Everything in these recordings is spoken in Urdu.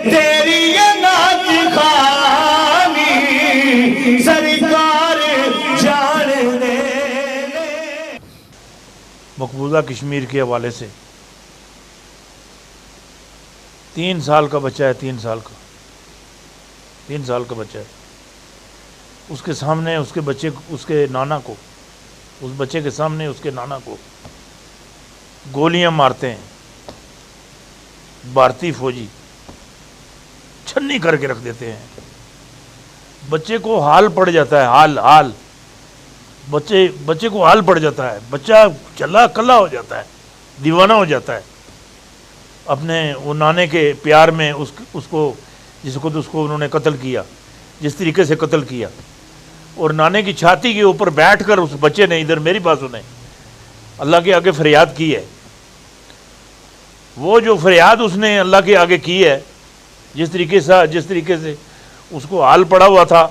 تیری یہ نعت خوانی سرکار جان دے. مقبوضہ کشمیر کے حوالے سے 3 سال کا بچہ ہے، 3 سال کا بچہ ہے. اس کے سامنے اس کے بچے، اس کے نانا کو، اس بچے کے سامنے اس کے نانا کو گولیاں مارتے ہیں بھارتی فوجی، چھنی کر کے رکھ دیتے ہیں. بچے کو حال پڑ جاتا ہے، حال بچے کو حال پڑ جاتا ہے. بچہ چلا کلا ہو جاتا ہے، دیوانہ ہو جاتا ہے اپنے وہ نانے کے پیار میں. اس کو انہوں نے قتل کیا، جس طریقے سے قتل کیا. اور نانے کی چھاتی کے اوپر بیٹھ کر اس بچے نے، ادھر میری بات سنیں، اللہ کے آگے فریاد کی ہے. وہ جو فریاد اس نے اللہ کے آگے کی ہے، جس طریقے سے اس کو حال پڑا ہوا تھا،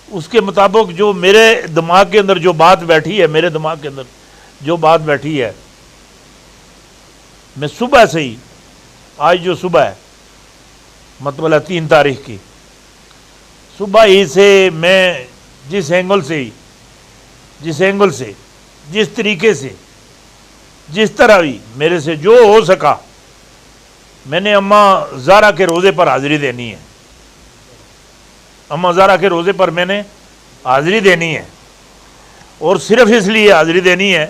اس کے مطابق جو میرے دماغ کے اندر جو بات بیٹھی ہے، میں صبح سے ہی، آج جو صبح ہے مطلب 3 تاریخ کی صبح ہی سے میں جس اینگل سے جس طریقے سے جس طرح بھی میرے سے جو ہو سکا، میں نے اماں زہرا کے روزے پر حاضری دینی ہے. اماں زہرا کے روزے پر میں نے حاضری دینی ہے. اور صرف اس لیے حاضری دینی ہے،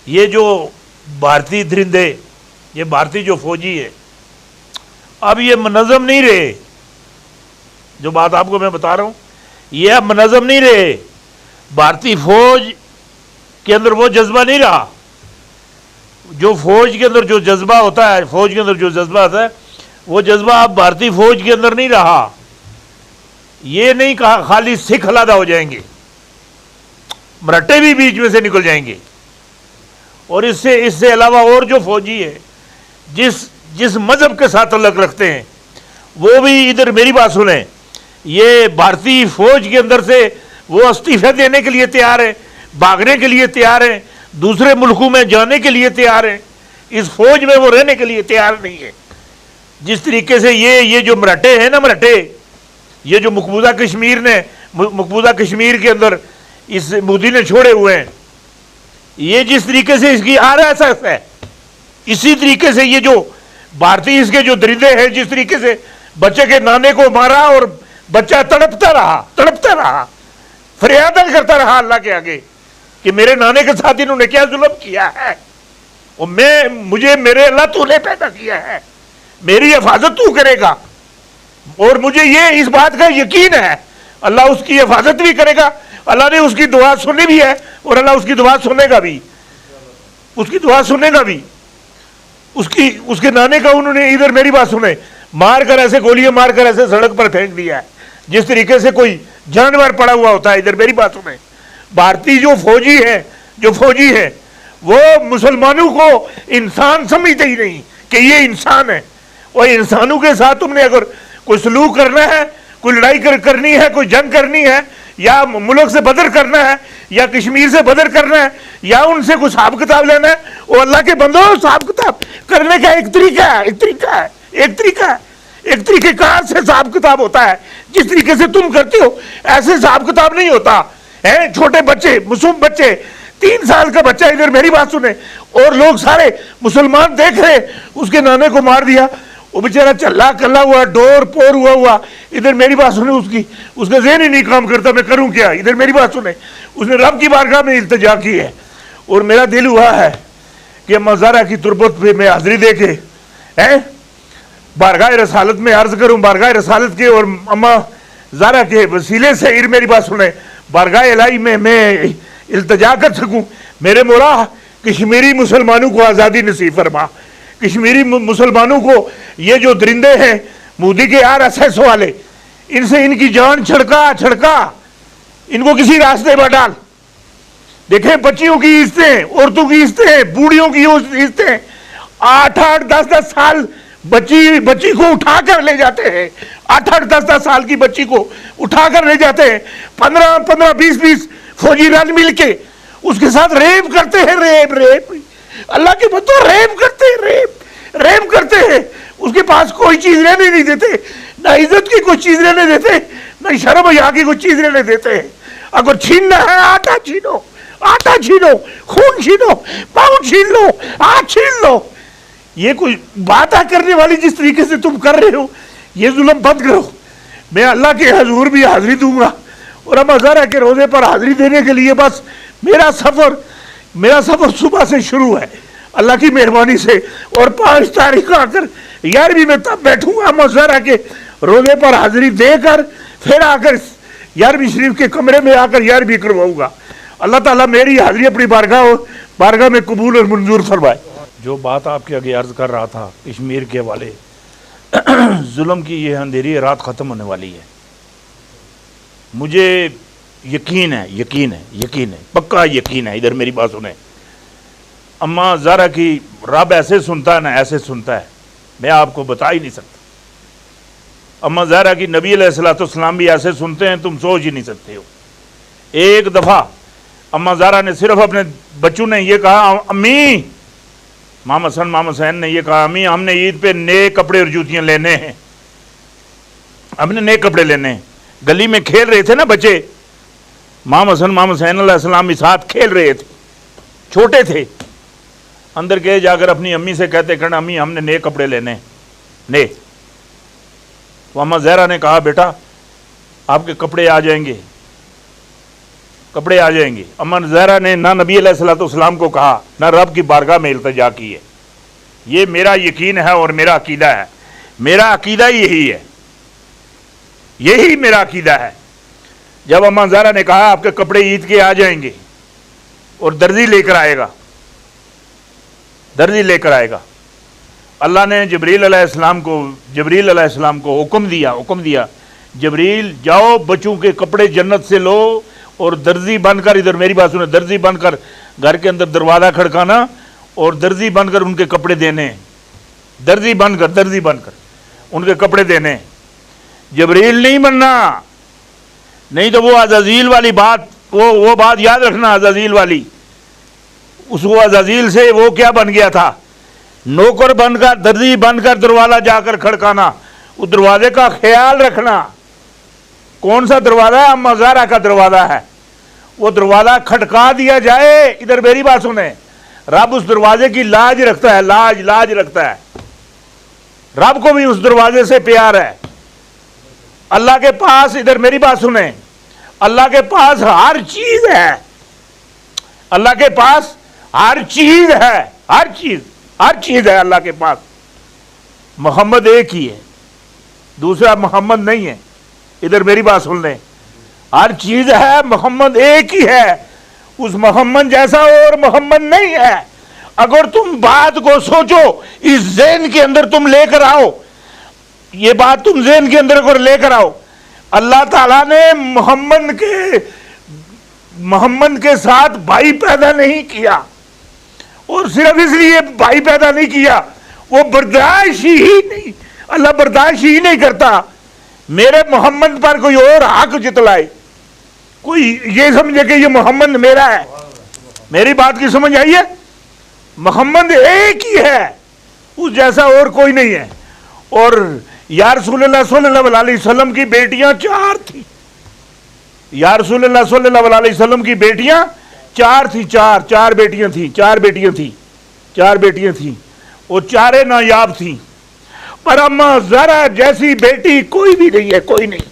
یہ جو بھارتی درندے، یہ بھارتی جو فوجی ہے، اب یہ منظم نہیں رہے. جو بات آپ کو میں بتا رہا ہوں، یہ اب منظم نہیں رہے. بھارتی فوج کے اندر وہ جذبہ نہیں رہا جو فوج کے اندر جو جذبہ ہوتا ہے، وہ جذبہ اب بھارتی فوج کے اندر نہیں رہا. یہ نہیں کہا خالی سکھ علیحدہ ہو جائیں گے، مرہٹے بھی بیچ میں سے نکل جائیں گے. اور اس سے علاوہ اور جو فوجی ہے، جس مذہب کے ساتھ تعلق رکھتے ہیں، وہ بھی ادھر میری بات سنیں، یہ بھارتی فوج کے اندر سے وہ استعفے دینے کے لیے تیار ہیں، بھاگنے کے لیے تیار ہیں، دوسرے ملکوں میں جانے کے لیے تیار ہیں. اس فوج میں وہ رہنے کے لیے تیار نہیں ہے. جس طریقے سے یہ جو مرہٹے ہیں نا، یہ جو مقبوضہ کشمیر کے اندر اس مودی نے چھوڑے ہوئے ہیں، یہ جس طریقے سے اس کی RSS ہے، اسی طریقے سے یہ جو بھارتی اس کے جو درندے ہیں، جس طریقے سے بچے کے نانے کو مارا اور بچہ تڑپتا رہا، فریادیں کرتا رہا اللہ کے آگے کہ میرے نانے کے ساتھ انہوں نے کیا ظلم کیا ہے. اور میرے اللہ تو نے پیدا کیا ہے، میری حفاظت تو کرے گا. اور مجھے یہ اس بات کا یقین ہے اللہ اس کی حفاظت بھی کرے گا. اللہ نے اس کی دعا سنی بھی ہے، اور اللہ اس کی دعا سنے گا بھی. اس کے نانے کا انہوں نے ادھر میری بات سنے، گولیاں مار کر ایسے سڑک پر پھینک دیا ہے جس طریقے سے کوئی جانور پڑا ہوا ہوتا ہے. ادھر میری بات سنیں، بھارتی جو فوجی ہیں وہ مسلمانوں کو انسان سمجھتے ہی نہیں کہ یہ انسان ہے. اور انسانوں کے ساتھ تم نے اگر کوئی سلوک کرنا ہے، کوئی لڑائی کرنی ہے، کوئی جنگ کرنی ہے، یا ملک سے بدر کرنا ہے، یا کشمیر سے بدر کرنا ہے، یا ان سے کوئی حساب کتاب لینا ہے، وہ اللہ کے بندوں حساب کتاب کرنے کا ایک طریقہ کار سے حساب کتاب ہوتا ہے. جس طریقے سے تم کرتے ہو ایسے حساب کتاب نہیں ہوتا ہے. چھوٹے بچے، معصوم بچے، 3 سال کا بچہ، ادھر میری بات سنیں، اور لوگ سارے مسلمان دیکھ رہے، اس کے نانے کو مار دیا. وہ بیچارہ چلا کلا ہوا، ڈور پور ہوا. ادھر میری بات سنیں، اس کا ذہن ہی نہیں کام کرتا میں کروں کیا. ادھر میری بات سنیں، اس نے رب کی بارگاہ میں التجا کی ہے. اور میرا دل ہوا ہے کہ اماں زہرا کی تربت پہ میں حاضری دے کے بارگاہ رسالت میں عرض کروں، بارگاہ رسالت کے اور اماں زہرا کے وسیلے سے میری بات سنیں، بارگاہ الہی میں التجا کر سکوں. میرے مولا کشمیری مسلمانوں کو آزادی نصیب فرما. کشمیری مسلمانوں کو یہ جو درندے ہیں مودی کے RSS والے، ان سے ان کی جان چھڑکا ان کو کسی راستے پر ڈال. دیکھیں بچیوں کی عزتیں، عورتوں کی عزتیں، بوڑھیوں کی عزتیں، 8-8 10-10 سال بچی کو اٹھا کر لے جاتے ہیں. 8-8 10-10 سال کی بچی کو اٹھا کر لے جاتے ہیں. 15-15 20-20 فوجی رل مل کے اس کے ساتھ ریپ کرتے ہیں. ریپ اللہ کے بندوں ریپ کرتے ہیں. اس کے پاس کوئی چیز رہنے نہیں دیتے، نہ عزت کی کوئی چیز رہنے دیتے، نہ شرم حیا کی کوئی چیز رہنے دیتے۔ اگر چھیننا ہے آٹا چھینو، آٹا چھینو، خون چھینو، پاؤں چھین لو، ہاتھ چھین لو۔ یہ کوئی باتیں کرنے والی جس طریقے سے تم کر رہے ہو، یہ ظلم بند کرو۔ میں اللہ کے حضور بھی حاضری دوں گا، اور اما زہرا کے روزے پر حاضری دینے کے لیے بس میرا سفر صبح سے شروع ہے اللہ کی مہربانی سے، اور 5 تاریخ آ کر 11ویں میں تب بیٹھوں گا اما زہرا کے روزے پر حاضری دے کر، پھر آ کر 11ویں شریف کے کمرے میں آ کر 11ویں کرواؤں گا۔ اللہ تعالیٰ میری حاضری اپنی بارگاہ میں قبول اور منظور فرمائے۔ جو بات آپ کے آگے عرض کر رہا تھا کشمیر کے حوالے، ظلم کی یہ اندھیری رات ختم ہونے والی ہے۔ مجھے یقین ہے، پکا یقین ہے۔ ادھر میری بات سنیں، اما زہرا کی رب ایسے سنتا ہے نا، ایسے سنتا ہے، میں آپ کو بتا ہی نہیں سکتا۔ اما زہرا کی نبی علیہ السلام بھی ایسے سنتے ہیں، تم سوچ ہی نہیں سکتے ہو۔ ایک دفعہ اما زہرا نے صرف اپنے بچوں نے یہ کہا، امی، مام حسن مام حسین نے یہ کہا، امی ہم نے عید پہ نئے کپڑے اور جوتیاں لینے ہیں، ہم نے نئے کپڑے لینے ہیں۔ گلی میں کھیل رہے تھے نا بچے، مام حسن مام حسین علیہ السلام بھی ساتھ کھیل رہے تھے، چھوٹے تھے۔ اندر گئے، جا کر اپنی امی سے کہتے کہ امی ہم نے نئے کپڑے لینے ہیں، نئے۔ تو اما زہرا نے کہا، بیٹا آپ کے کپڑے آ جائیں گے، کپڑے آ جائیں گے۔ اما زہرا نے نہ نبی علیہ السلام کو کہا، نہ رب کی بارگاہ میں التجا کی ہے۔ یہ میرا یقین ہے اور میرا عقیدہ ہے، میرا عقیدہ یہی ہے، یہی میرا عقیدہ ہے۔ جب اما زہرا نے کہا آپ کے کپڑے عید کے آ جائیں گے اور درزی لے کر آئے گا، درزی لے کر آئے گا، اللہ نے جبریل علیہ السلام کو حکم دیا، جبریل جاؤ بچوں کے کپڑے جنت سے لو اور درزی بن کر، ادھر میری بات سنیں، درزی بن کر گھر کے اندر دروازہ کھڑکانا اور درزی بن کر ان کے کپڑے دینے، درزی بن کر ان کے کپڑے دینے۔ جبریل نہیں بننا، نہیں تو وہ عزازیل والی بات، وہ بات یاد رکھنا، عزازیل والی، اس کو عزازیل سے وہ کیا بن گیا تھا، نوکر بن کر، درزی بن کر دروازہ جا کر کھڑکانا۔ وہ دروازے کا خیال رکھنا، کون سا دروازہ ہے، اما زہرا کا دروازہ ہے، وہ دروازہ کھٹکا دیا جائے، ادھر میری بات سنیں، رب اس دروازے کی لاج رکھتا ہے، لاج رکھتا ہے۔ رب کو بھی اس دروازے سے پیار ہے۔ اللہ کے پاس، ادھر میری بات سنیں، اللہ کے پاس ہر چیز ہے، اللہ کے پاس ہر چیز ہے، ہر چیز ہے اللہ کے پاس۔ محمد ایک ہی ہے، دوسرا محمد نہیں ہے، ادھر میری بات سن لیں، ہر چیز ہے، محمد ایک ہی ہے، اس محمد جیسا اور محمد نہیں ہے۔ اگر تم بات کو سوچو، اس ذہن کے اندر تم لے کر آؤ، یہ بات تم ذہن کے اندر اگر لے کر آؤ، اللہ تعالیٰ نے محمد کے ساتھ بھائی پیدا نہیں کیا، اور صرف اس لیے بھائی پیدا نہیں کیا، وہ برداشت ہی نہیں، اللہ برداشت ہی نہیں کرتا میرے محمد پر کوئی اور حق جتلائے، کوئی یہ سمجھے کہ یہ محمد میرا ہے۔ میری بات کی سمجھ آئی ہے؟ محمد ایک ہی ہے، اس جیسا اور کوئی نہیں ہے۔ اور یا رسول اللہ صلی اللہ علیہ وسلم کی بیٹیاں 4 تھیں، یا رسول اللہ صلی اللہ علیہ وسلم کی بیٹیاں 4 تھیں، چار بیٹیاں تھیں، اور 4 نایاب تھیں۔ پر اما زہرا جیسی بیٹی کوئی بھی نہیں ہے، کوئی نہیں،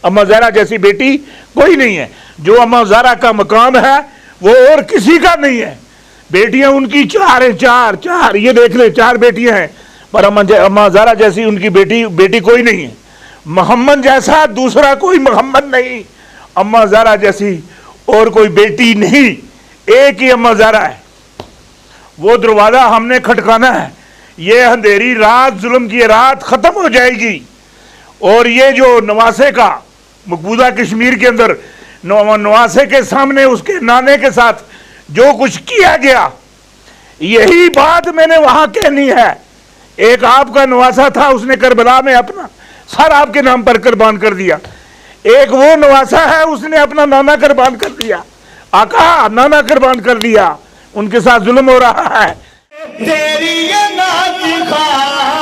اما زہرا جیسی بیٹی کوئی نہیں ہے۔ جو اما زہرا کا مقام ہے وہ اور کسی کا نہیں ہے۔ بیٹیاں ان کی 4 ہیں، 4 یہ دیکھ لیں، 4 بیٹیاں ہیں، پر اما زہرا جیسی ان کی بیٹی کوئی نہیں ہے۔ محمد جیسا دوسرا کوئی محمد نہیں، اما زہرا جیسی اور کوئی بیٹی نہیں، ایک ہی اما زہرا ہے۔ وہ دروازہ ہم نے کھٹکانا ہے، یہ اندھیری رات، ظلم کی رات ختم ہو جائے گی، اور یہ جو نواسے کا مقبوضہ کشمیر کے اندر نواسے کے سامنے اس کے نانے کے ساتھ جو کچھ کیا گیا، یہی بات میں نے وہاں کہنی ہے۔ ایک آپ کا نواسا تھا، اس نے کربلا میں اپنا سر آپ کے نام پر قربان کر دیا۔ ایک وہ نواسا ہے، اس نے اپنا نانا قربان کر دیا، آقا نانا قربان کر دیا، ان کے ساتھ ظلم ہو رہا ہے۔ تیری یہ نعت خواہ